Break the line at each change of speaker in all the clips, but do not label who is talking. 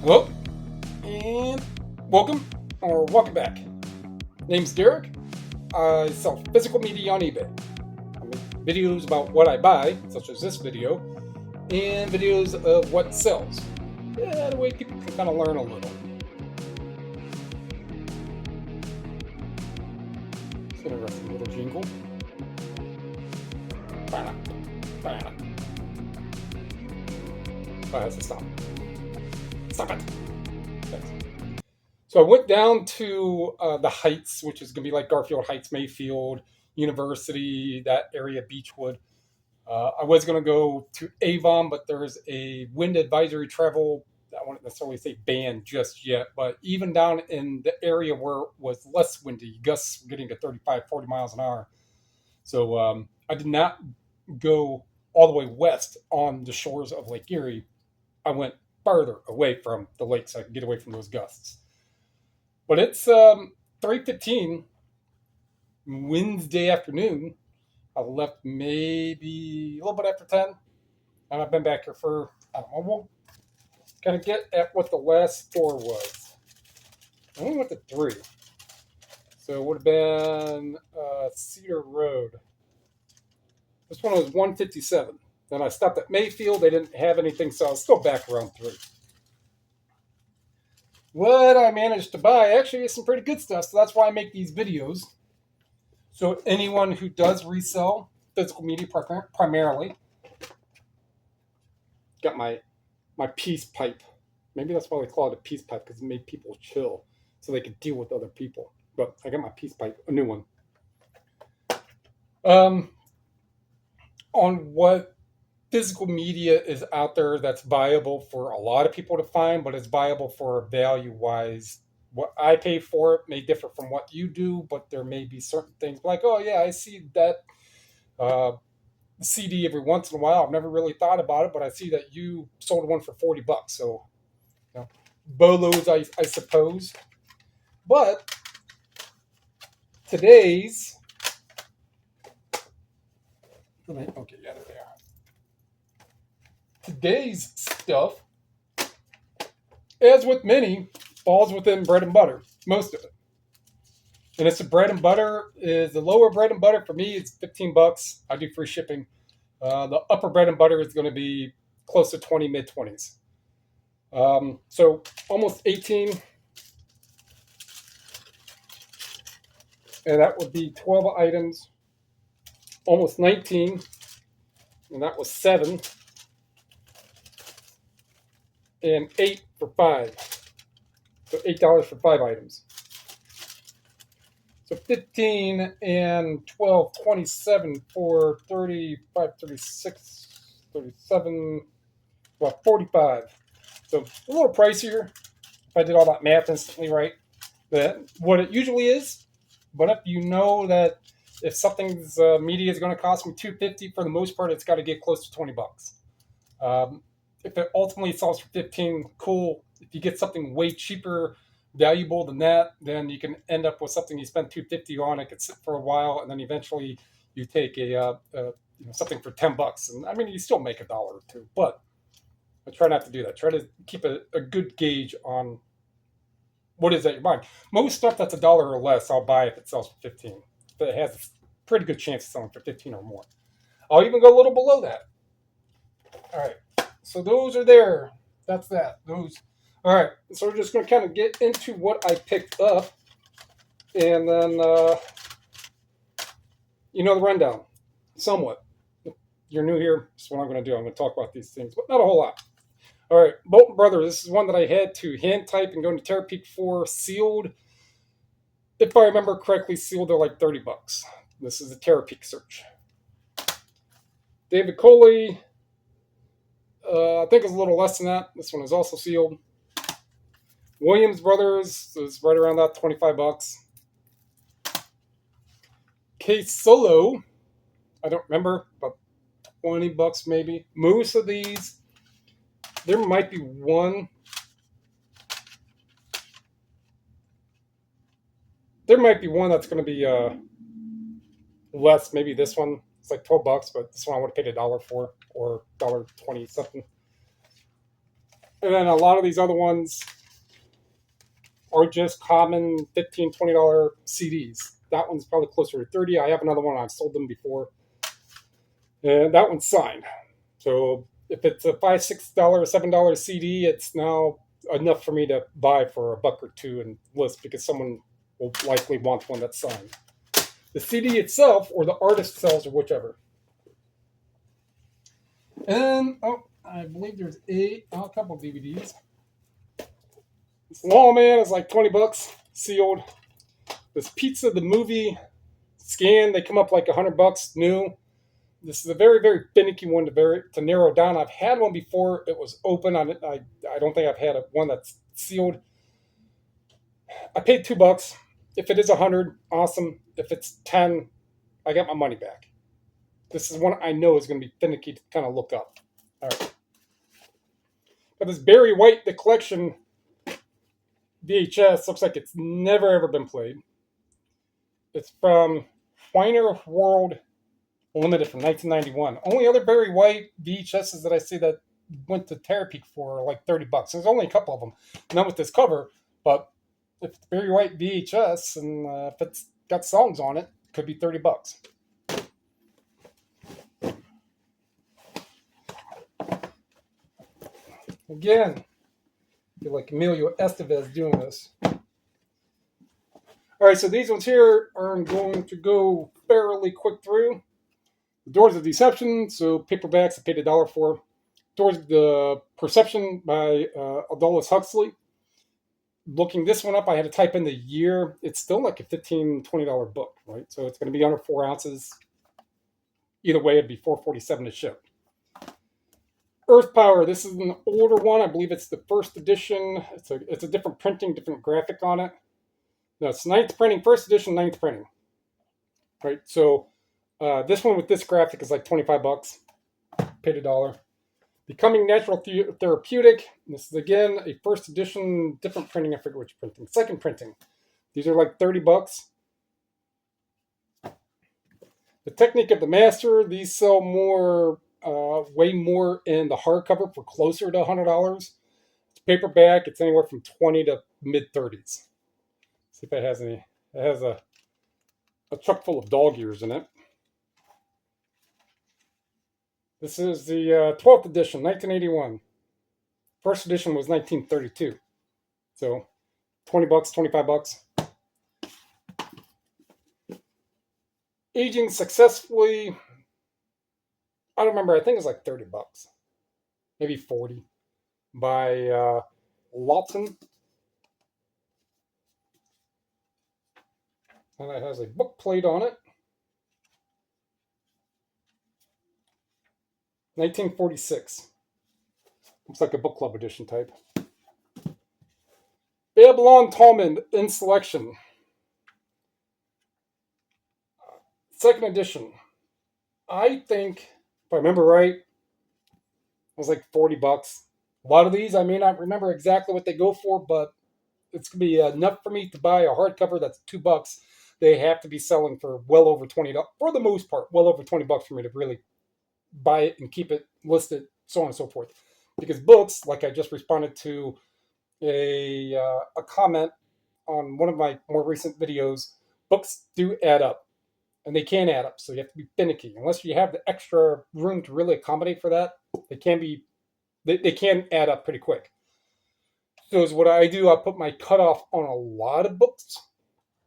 Hello, and welcome back. Name's Derek. I sell physical media on eBay. I make videos about what I buy, such as this video, and videos of what sells. Yeah, that way people can kind of learn a little. It's an interesting little jingle. Oh, it has to stop. Stop it. Thanks. So I went down to the Heights, which is going to be like Garfield Heights, Mayfield, University, that area, Beechwood. I was going to go to Avon, but there's a wind advisory travel. I won't necessarily say banned just yet, but even down in the area where it was less windy, gusts getting to 35, 40 miles an hour. So I did not go all the way west on the shores of Lake Erie. I went farther away from the lake so I could get away from those gusts. But it's 3:15 Wednesday afternoon. I left maybe a little bit after 10, and I've been back here for, I don't know, we'll kind of get at what the last store was. I only went to 3. So it would have been Cedar Road. This one was 157. Then I stopped at Mayfield. They didn't have anything, so I was still back around 3. What I managed to buy actually is some pretty good stuff, so that's why I make these videos. So anyone who does resell physical media primarily, got my peace pipe. Maybe that's why they call it a peace pipe, because it made people chill so they could deal with other people. But I got my peace pipe, a new one. On what physical media is out there that's viable for a lot of people to find, but it's viable for value-wise. What I pay for it may differ from what you do, but there may be certain things like, oh yeah, I see that CD every once in a while. I've never really thought about it, but I see that you sold one for $40. So, bolos, I suppose. But today's, okay, yeah, there they are. Today's stuff, as with many, falls within bread and butter, most of it. And it's the bread and butter is the lower bread and butter for me. It's $15. I do free shipping. The upper bread and butter is going to be close to 20, mid 20s. So almost 18, and that would be 12 items. Almost 19, and that was 7. And 8 for 5. So $8 for 5 items. So 15 and 12, 27 for 35, 36, 37, well, 45. So a little pricier if I did all that math instantly right. That what it usually is. But if you know that if something's media is going to cost me $2.50, for the most part, it's got to get close to $20. If it ultimately sells for 15, cool. If you get something way cheaper, valuable than that, then you can end up with something you spend $2.50 on. It could sit for a while, and then eventually you take something for $10. And I mean, you still make $1 or 2, but I try not to do that. Try to keep a good gauge on what is that you're buying. Most stuff that's $1 or less, I'll buy if it sells for 15. But it has a pretty good chance of selling for 15 or more. I'll even go a little below that. All right. So those are there. That's that. Those. All right. So we're just going to kind of get into what I picked up. And then, the rundown. Somewhat. If you're new here, this is what I'm going to do. I'm going to talk about these things, but not a whole lot. All right. Bolton Brothers. This is one that I had to hand type and go into Terapeak for. Sealed. If I remember correctly, sealed are like $30. This is a Terapeak search. David Coley. I think it's a little less than that. This one is also sealed. Williams Brothers is right around that, $25. Case Solo, I don't remember, but $20 maybe. Most of these, there might be one. There might be one that's going to be less. Maybe this one. It's like $12, but this one I would have paid $1 for, or $1.20 something. And then a lot of these other ones are just common $15, $20 CDs. That one's probably closer to 30. I have another one. I've sold them before. And that one's signed. So if it's a $5, $6, $7 CD, it's now enough for me to buy for $1 or $2 and list because someone will likely want one that's signed. The CD itself or the artist sells or whichever. And I believe there's a couple of DVDs. This Lawman is like $20, sealed. This Pizza the movie scan, they come up like $100 new. This is a very, very finicky one to narrow down. I've had one before. It was open. I don't think I've had one that's sealed. I paid $2. If it is 100, awesome. If it's 10, I got my money back. This is one I know is going to be finicky to kind of look up. All right. But this Barry White, the collection VHS, looks like it's never ever been played. It's from Whiner World Limited from 1991. Only other Barry White VHSs that I see that went to Terapeak for are like $30. There's only a couple of them, not with this cover, but if it's Barry White VHS and if it's got songs on it, it could be $30. Again, I feel like Emilio Estevez doing this. All right, so these ones here are going to go fairly quick through. The Doors of Deception, so paperbacks I paid $1 for. Doors of the Perception by Aldous Huxley. Looking this one up, I had to type in the year. It's still like a $15, $20 book, right? So it's going to be under 4 ounces. Either way, it'd be $4.47 to ship. Earth Power, this is an older one. I believe it's the first edition. It's a different printing, different graphic on it. No, it's 9th printing, first edition, 9th printing. Right, so this one with this graphic is like $25. Paid $1. Becoming Natural Therapeutic. This is again a first edition, different printing. I forget which printing. Second printing. These are like $30. The Technique of the Master. These sell more, way more in the hardcover for closer to $100. It's paperback. It's anywhere from 20 to mid 30s. See if it has any. It has a truck full of dog ears in it. This is the 12th edition, 1981. First edition was 1932. So $20, $25. Aging Successfully. I don't remember. I think it was like $30. Maybe 40. By Lawton. And it has a book plate on it. 1946. Looks like a book club edition type. Babylon Talmud in Selection. Second edition. I think, if I remember right, it was like $40. A lot of these, I may not remember exactly what they go for, but it's going to be enough for me to buy a hardcover that's $2. They have to be selling for well over $20. For the most part, well over $20 for me to really buy it and keep it listed, so on and so forth. Because books, like I just responded to a comment on one of my more recent videos, books do add up. And they can add up, so you have to be finicky. Unless you have the extra room to really accommodate for that, they can add up pretty quick. So is what I do, I put my cutoff on a lot of books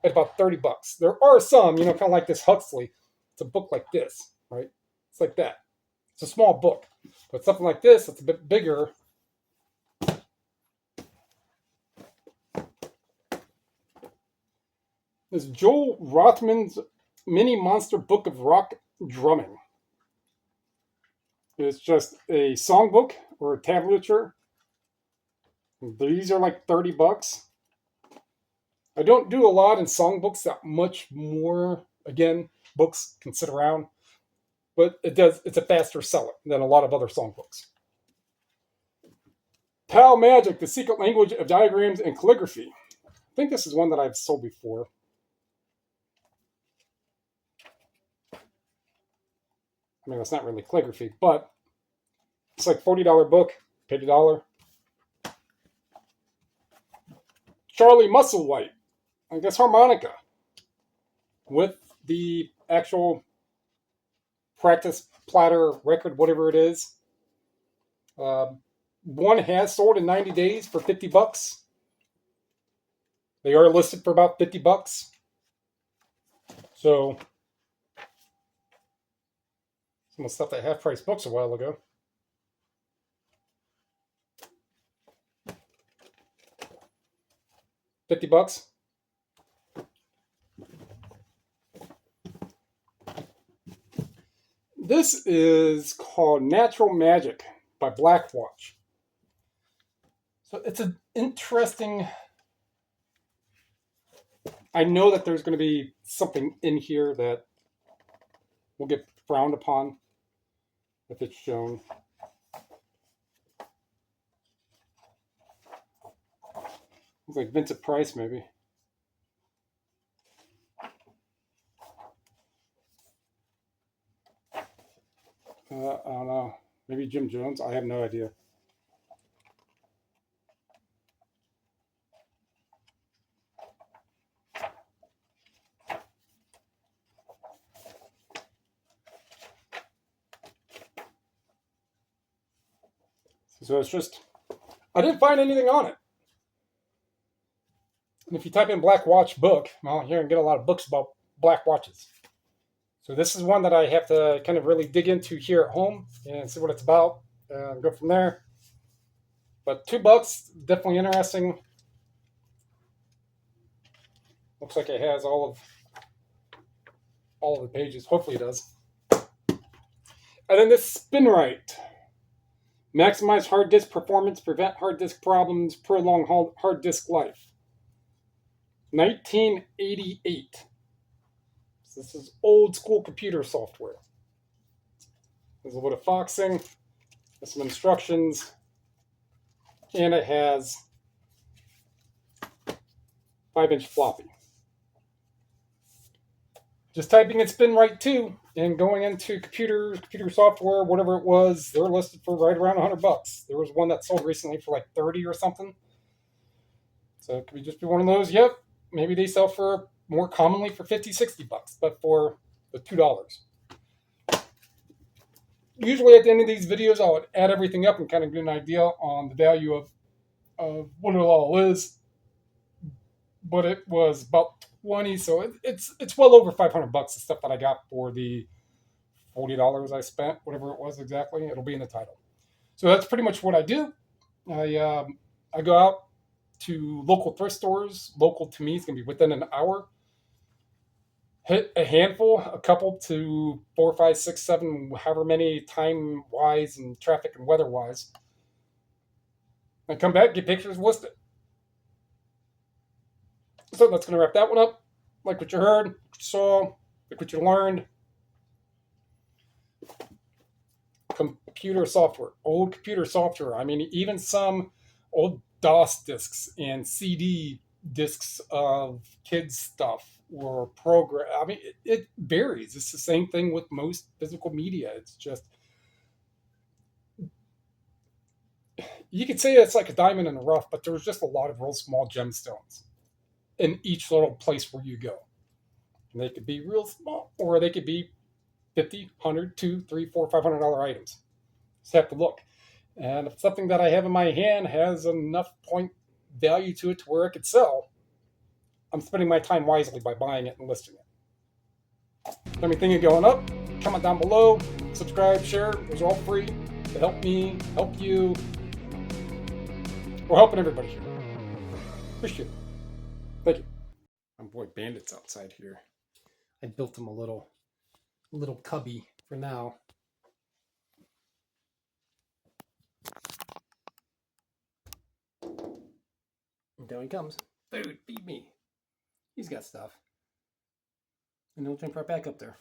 at about $30. There are some, kind of like this Huxley. It's a book like this, right? It's like that. It's a small book. But something like this, that's a bit bigger. This is Joel Rothman's Mini Monster Book of Rock Drumming. It's just a songbook or a tablature. These are like $30. I don't do a lot in songbooks that much more. Again, books can sit around. But it's a faster seller than a lot of other songbooks. Pal Magic, The Secret Language of Diagrams and Calligraphy. I think this is one that I've sold before. I mean, it's not really calligraphy, but it's like $40 book, paid $1. Charlie Musselwhite, I guess harmonica, with the actual practice platter record, whatever it is. One has sold in 90 days for $50. They are listed for about $50. So, some of the stuff at half price books a while ago. $50. This is called Natural Magic by Blackwatch. So it's an interesting. I know that there's going to be something in here that will get frowned upon if it's shown. It's like Vincent Price, maybe. I don't know. Maybe Jim Jones. I have no idea. So it's just, I didn't find anything on it. And if you type in Black Watch book, well, you're going to get a lot of books about black watches. So this is one that I have to kind of really dig into here at home and see what it's about and go from there. But $2, definitely interesting. Looks like it has all of the pages. Hopefully it does. And then this SpinRite. Maximize hard disk performance, prevent hard disk problems, prolong hard disk life. 1988. So this is old school computer software. There's a little bit of foxing, there's some instructions, and it has 5-inch floppy. Just typing in SpinRite 2 and going into computer software, whatever it was, they're listed for right around $100. There was one that sold recently for like 30 or something. So it could just be one of those. Yep, maybe they sell for more commonly for $50, $60, but for the $2. Usually at the end of these videos, I would add everything up and kind of get an idea on the value of what it all is. But it was about 20, so it's well over $500. The stuff that I got for the $40 I spent, whatever it was exactly. It'll be in the title. So that's pretty much what I do. I go out to local thrift stores. Local to me is going to be within an hour. Hit a handful, a couple to 4, 5, 6, 7, however many time wise and traffic and weather wise. I come back, get pictures, list it. So that's going to wrap that one up. Like what you heard, what you saw, like what you learned. Computer software, old computer software. I mean, even some old DOS discs and CD discs of kids' stuff or program. I mean, it varies. It's the same thing with most physical media. It's just, you could say it's like a diamond in the rough, but there's just a lot of real small gemstones in each little place where you go. And they could be real small, or they could be 50, 100, 2, 3, 4, $500 items. Just have to look. And if something that I have in my hand has enough point value to it to where it could sell, I'm spending my time wisely by buying it and listing it. If anything is going up, comment down below, subscribe, share. Those are all free to help me, help you. We're helping everybody here. Appreciate it. Thank you. My boy Bandit's outside here. I built him a little cubby for now. And down he comes. Food, feed me. He's got stuff. And he'll jump right back up there.